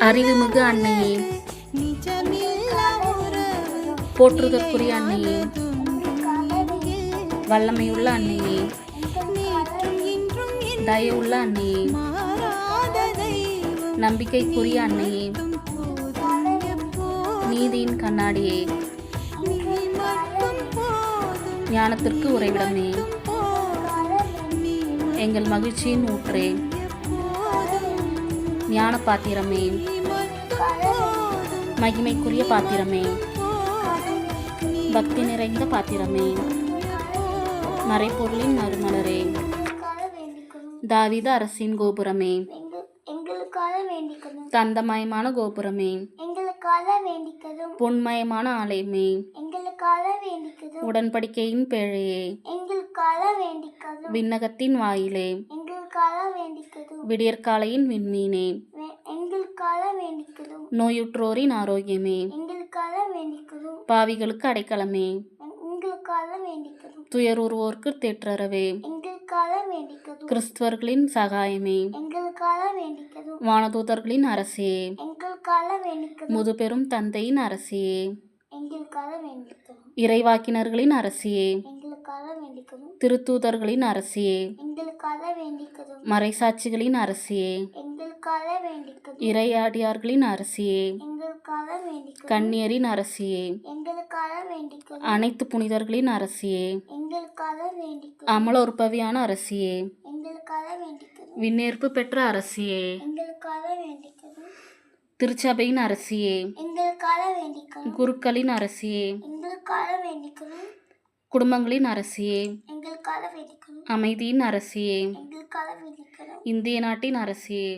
அறிவுமிகு அன்னையே, போற்றுதற்குரிய அன்னையே, வல்லமையுள்ள அன்னையே, தயவுள்ள அன்னையே, நம்பிக்கைக்குரிய அன்னையே, நீதியின் கண்ணாடியே, ஞானத்திற்கு உறைவிடமே, எங்கள் மகிழ்ச்சியின் ஊற்றே, ஞான பாத்திரமே, மகிமைக்குரிய பாத்திரமே, பக்தி நிறைந்த பாத்திரமே, மறைப்பொருளின் நறுமலரே, தாவீது அரசின் கோபுரமே, தந்தமயமான கோபுரமே, பொன்மயமான ஆலயமே, உடன்படிக்கையின் பேழையே, விண்ணகத்தின் வாயிலே, விடியற்காலையின் விண்மீனே, நோயுற்றோரின் ஆரோக்கியமே, பாவிகளுக்கு அடைக்கலமே, துயருவோர்க்கு தேற்றரவே, கிறிஸ்துவர்களின் சகாயமே, வானதூதர்களின் அரசியே, முதுபெரும் தந்தையின் அரசியே, இறைவாக்கினர்களின் அரசியே, திருத்தூதர்களின் அரசியே, மறைசாட்சிகளின் அரசியே, இறையாடியார்களின் அரசியே, கன்னியரின் அரசியே, அனைத்து புனிதர்களின் அரசியே, அமல உற்பவியான அரசியே, விண்ணேற்பு பெற்ற அரசியே, திருச்சபையின் அரசியே, குருக்களின் அரசியே, குடும்பங்களின் அரசியே, அமைதியின் அரசியே, இந்திய நாட்டின் அரசியே,